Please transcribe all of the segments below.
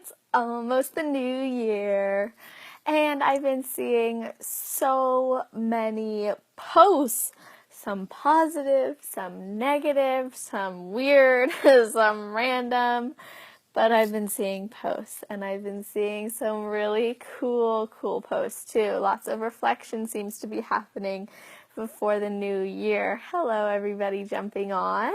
it's almost the new year, and I've been seeing so many posts. Some positive, some negative, some weird, some random. But I've been seeing posts, and I've been seeing some really cool posts too. Lots of reflection seems to be happening before the new year. Hello, everybody jumping on.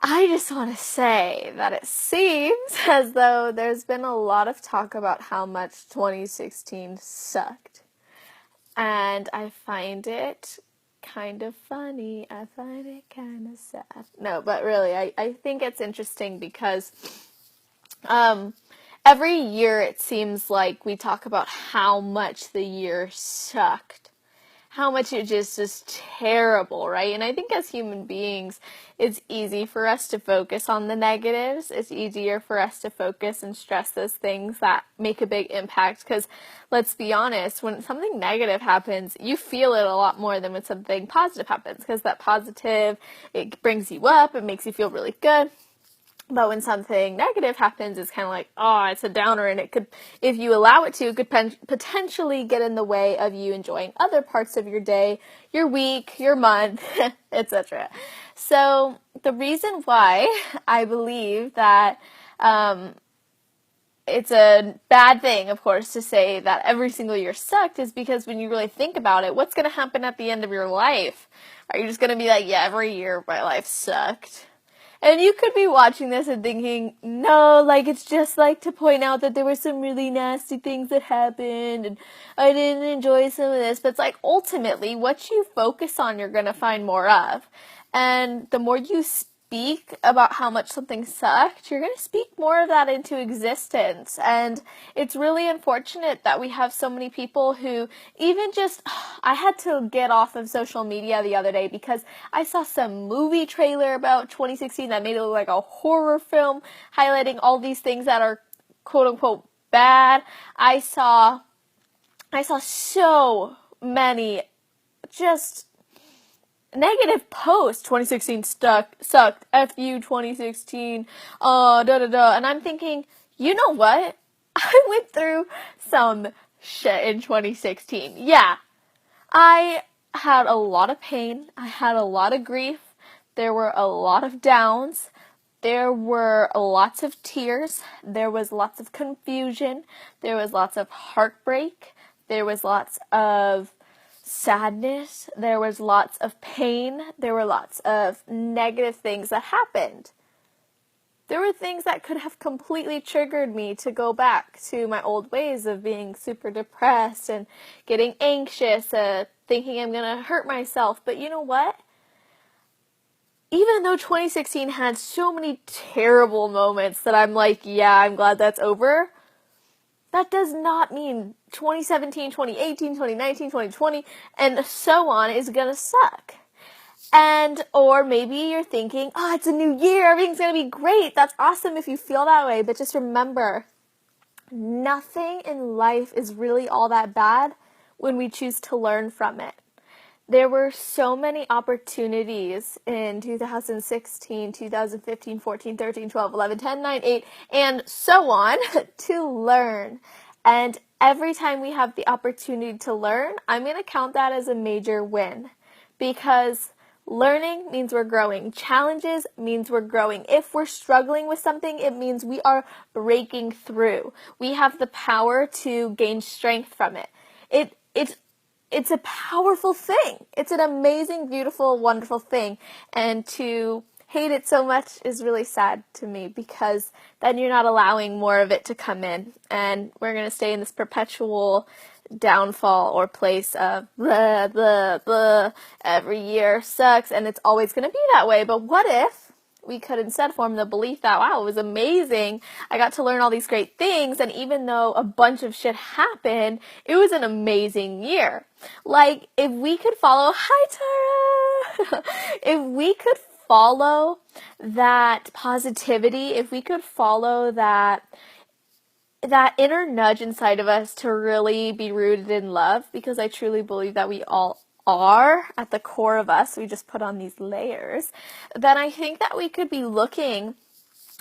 I just want to say that it seems as though there's been a lot of talk about how much 2016 sucked. And I find it kind of funny. I find it kind of sad. No, but really, I think it's interesting because every year it seems like we talk about how much the year sucked. How much it just is terrible, right? And I think as human beings, it's easy for us to focus on the negatives. It's easier for us to focus and stress those things that make a big impact. Because let's be honest, when something negative happens, you feel it a lot more than when something positive happens. Because that positive, it brings you up, it makes you feel really good. But when something negative happens, it's kind of like, oh, it's a downer, and it could, if you allow it to, it could potentially get in the way of you enjoying other parts of your day, your week, your month, etc. So the reason why I believe that it's a bad thing, of course, to say that every single year sucked is because when you really think about it, what's going to happen at the end of your life? Are you just going to be like, yeah, every year my life sucked? And you could be watching this and thinking, no, like, it's just like to point out that there were some really nasty things that happened, and I didn't enjoy some of this. But it's like, ultimately, what you focus on, you're going to find more of. And the more you speak about how much something sucked, you're going to speak more of that into existence. And it's really unfortunate that we have so many people who even just, I had to get off of social media the other day because I saw some movie trailer about 2016 that made it look like a horror film, highlighting all these things that are quote unquote bad. I saw so many just negative posts. 2016 sucked. F you 2016. And I'm thinking, you know what? I went through some shit in 2016. Yeah. I had a lot of pain. I had a lot of grief. There were a lot of downs. There were lots of tears. There was lots of confusion. There was lots of heartbreak. There was lots of sadness. There was lots of pain. There were lots of negative things that happened. There were things that could have completely triggered me to go back to my old ways of being super depressed and getting anxious, thinking I'm going to hurt myself. But you know what? Even though 2016 had so many terrible moments that I'm like, yeah, I'm glad that's over, that does not mean 2017, 2018, 2019, 2020, and so on is gonna suck. And, or maybe you're thinking, oh, it's a new year, everything's gonna be great. That's awesome if you feel that way, but just remember, nothing in life is really all that bad when we choose to learn from it. There were so many opportunities in 2016, 2015, 14, 13, 12, 11, 10, 9, 8, and so on to learn. And every time we have the opportunity to learn, I'm going to count that as a major win. Because learning means we're growing. Challenges means we're growing. If we're struggling with something, it means we are breaking through. We have the power to gain strength from it. It's a powerful thing. It's an amazing, beautiful, wonderful thing. And to hate it so much is really sad to me because then you're not allowing more of it to come in. And we're going to stay in this perpetual downfall or place of blah, blah, blah. Every year sucks and it's always going to be that way. But what if we could instead form the belief that, wow, it was amazing. I got to learn all these great things. And even though a bunch of shit happened, it was an amazing year. Like, if we could follow, hi Tara, if we could follow that positivity, if we could follow that inner nudge inside of us to really be rooted in love, because I truly believe that we all are at the core of us, we just put on these layers, then I think that we could be looking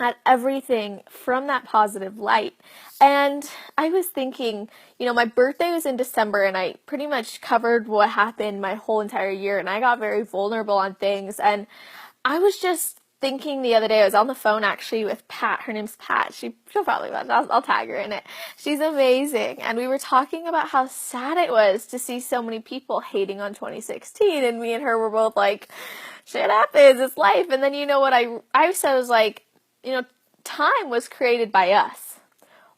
at everything from that positive light. And I was thinking, my birthday was in December, and I pretty much covered what happened my whole entire year, and I got very vulnerable on things. And I was just thinking the other day, I was on the phone actually with Pat. Her name's Pat. She'll probably watch. I'll tag her in it. She's amazing. And we were talking about how sad it was to see so many people hating on 2016. And me and her were both like, shit happens. It's life. And then what I said was like, time was created by us.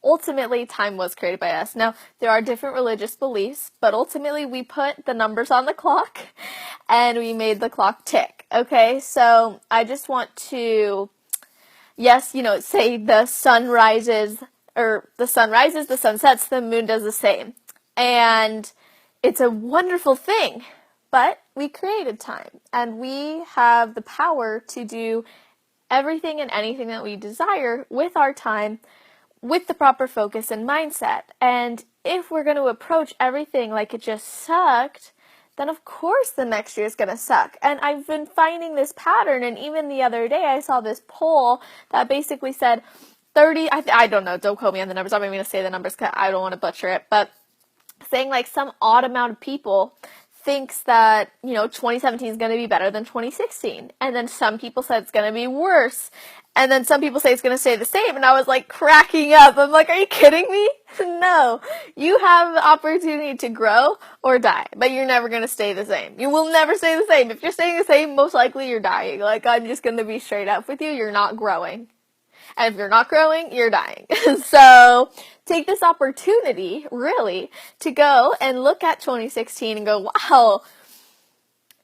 Ultimately, time was created by us. Now, there are different religious beliefs, but ultimately we put the numbers on the clock and we made the clock tick. Okay, so I just want to, yes, say the sun rises, the sun sets, the moon does the same. And it's a wonderful thing, but we created time, and we have the power to do everything and anything that we desire with our time, with the proper focus and mindset. And if we're going to approach everything like it just sucked, then of course the next year is going to suck. And I've been finding this pattern, and even the other day I saw this poll that basically said 30, I don't know, don't quote me on the numbers, I'm not even going to say the numbers because I don't want to butcher it, but saying like some odd amount of people thinks that, 2017 is going to be better than 2016. And then some people said it's going to be worse. And then some people say it's going to stay the same. And I was like cracking up. I'm like, are you kidding me? No. You have the opportunity to grow or die, but you're never going to stay the same. You will never stay the same. If you're staying the same, most likely you're dying. Like, I'm just going to be straight up with you. You're not growing. And if you're not growing, you're dying. So take this opportunity, really, to go and look at 2016 and go, wow,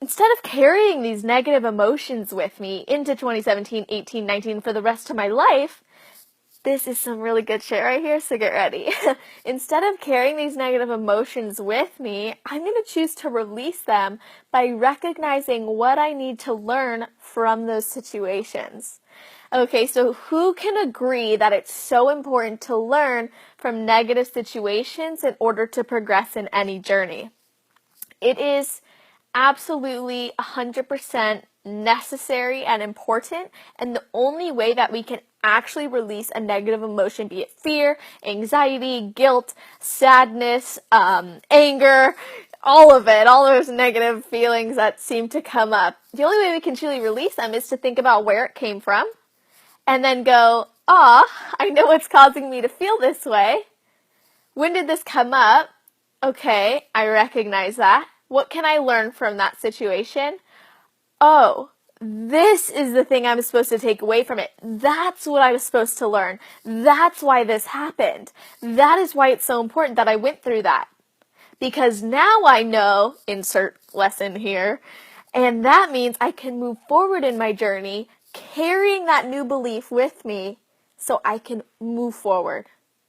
instead of carrying these negative emotions with me into 2017, 18, 19 for the rest of my life, this is some really good shit right here, so get ready. Instead of carrying these negative emotions with me, I'm going to choose to release them by recognizing what I need to learn from those situations. Okay, so who can agree that it's so important to learn from negative situations in order to progress in any journey? It is absolutely 100% necessary and important, and the only way that we can actually release a negative emotion, be it fear, anxiety, guilt, sadness, anger, all of it, all those negative feelings that seem to come up, the only way we can truly release them is to think about where it came from, and then go, I know what's causing me to feel this way. When did this come up? Okay, I recognize that. What can I learn from that situation? Oh, this is the thing I'm supposed to take away from it. That's what I was supposed to learn. That's why this happened. That is why it's so important that I went through that. Because now I know, insert lesson here, and that means I can move forward in my journey carrying that new belief with me so I can move forward,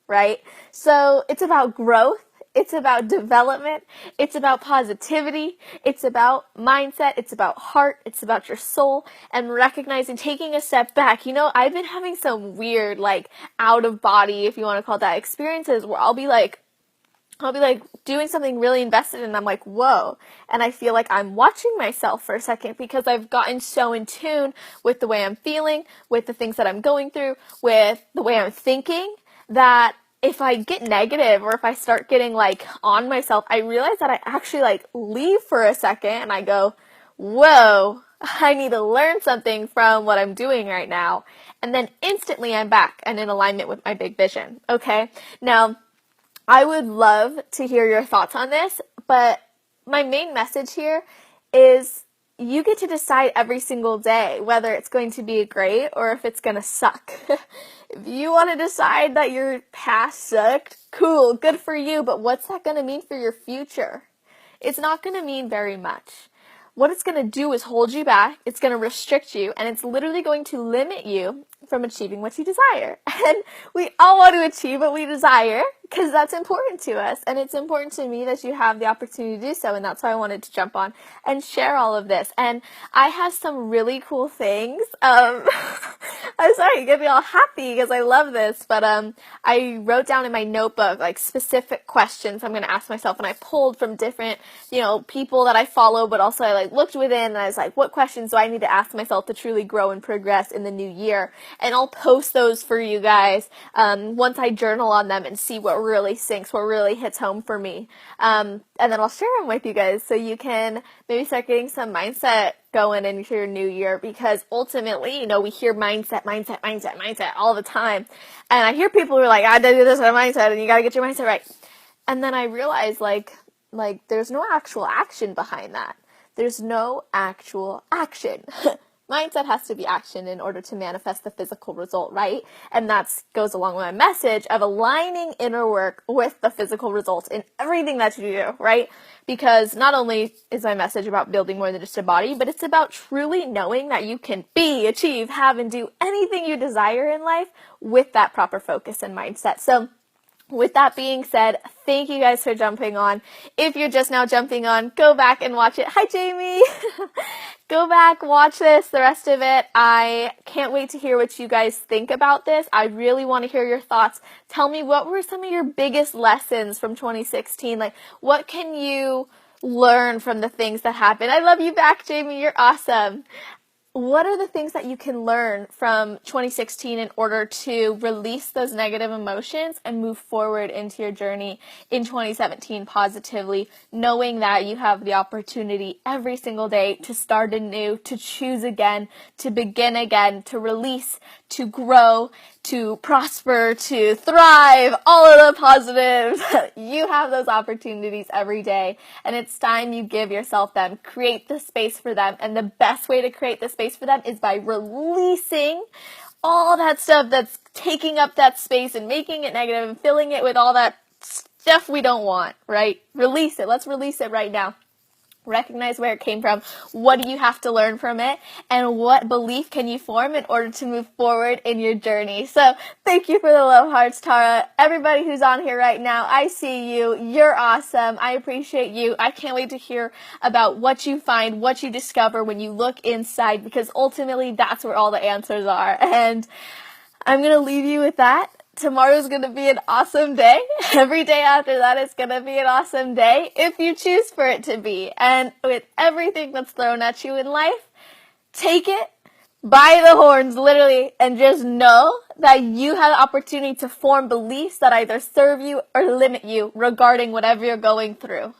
right? So it's about growth. It's about development. It's about positivity. It's about mindset. It's about heart. It's about your soul, and recognizing, taking a step back. I've been having some weird, out of body, if you want to call that, experiences where I'll be doing something really invested and I'm like, whoa. And I feel like I'm watching myself for a second because I've gotten so in tune with the way I'm feeling, with the things that I'm going through, with the way I'm thinking, that if I get negative or if I start getting on myself, I realize that I actually leave for a second and I go, whoa, I need to learn something from what I'm doing right now. And then instantly I'm back and in alignment with my big vision. Okay. Now, I would love to hear your thoughts on this, but my main message here is you get to decide every single day whether it's going to be great or if it's going to suck. If you want to decide that your past sucked, cool, good for you, but what's that going to mean for your future? It's not going to mean very much. What it's going to do is hold you back, it's going to restrict you, and it's literally going to limit you from achieving what you desire. And we all want to achieve what we desire, because that's important to us, and it's important to me that you have the opportunity to do so, and that's why I wanted to jump on and share all of this. And I have some really cool things. I'm sorry, you get me all happy because I love this, but I wrote down in my notebook like specific questions I'm going to ask myself, and I pulled from different, people that I follow, but also I looked within, and I was like, what questions do I need to ask myself to truly grow and progress in the new year? And I'll post those for you guys once I journal on them and see what really sinks, what really hits home for me. And then I'll share them with you guys so you can maybe start getting some mindset going into your new year, because ultimately, we hear mindset all the time. And I hear people who are like, I gotta do this with mindset, and you gotta get your mindset right. And then I realize like there's no actual action behind that. There's no actual action. Mindset has to be action in order to manifest the physical result, right? And that goes along with my message of aligning inner work with the physical results in everything that you do, right? Because not only is my message about building more than just a body, but it's about truly knowing that you can be, achieve, have, and do anything you desire in life with that proper focus and mindset. So with that being said, thank you guys for jumping on. If you're just now jumping on, go back and watch it. Hi, Jamie. Go back, watch this, the rest of it. I can't wait to hear what you guys think about this. I really want to hear your thoughts. Tell me, what were some of your biggest lessons from 2016? What can you learn from the things that happened? I love you back, Jamie. You're awesome. What are the things that you can learn from 2016 in order to release those negative emotions and move forward into your journey in 2017 positively, knowing that you have the opportunity every single day to start anew, to choose again, to begin again, to release, to grow, to prosper, to thrive, all of the positives. You have those opportunities every day, and it's time you give yourself them. Create the space for them, and the best way to create the space for them is by releasing all that stuff that's taking up that space and making it negative and filling it with all that stuff we don't want, right? Release it. Let's release it right now. Recognize where it came from. What do you have to learn from it? And what belief can you form in order to move forward in your journey? So thank you for the love hearts, Tara. Everybody who's on here right now, I see you. You're awesome. I appreciate you. I can't wait to hear about what you find, what you discover when you look inside, because ultimately that's where all the answers are. And I'm going to leave you with that. Tomorrow's going to be an awesome day. Every day after that is going to be an awesome day if you choose for it to be. And with everything that's thrown at you in life, take it by the horns, literally, and just know that you have the opportunity to form beliefs that either serve you or limit you regarding whatever you're going through.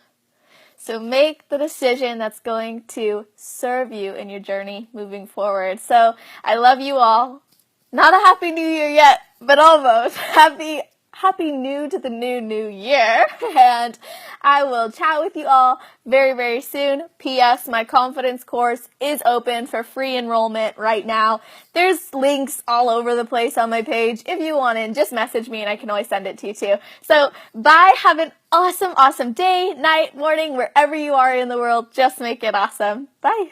So make the decision that's going to serve you in your journey moving forward. So I love you all. Not a happy new year yet, but almost. Happy new to the new year. And I will chat with you all very, very soon. P.S. My confidence course is open for free enrollment right now. There's links all over the place on my page. If you want in, just message me and I can always send it to you too. So bye. Have an awesome, awesome day, night, morning, wherever you are in the world. Just make it awesome. Bye.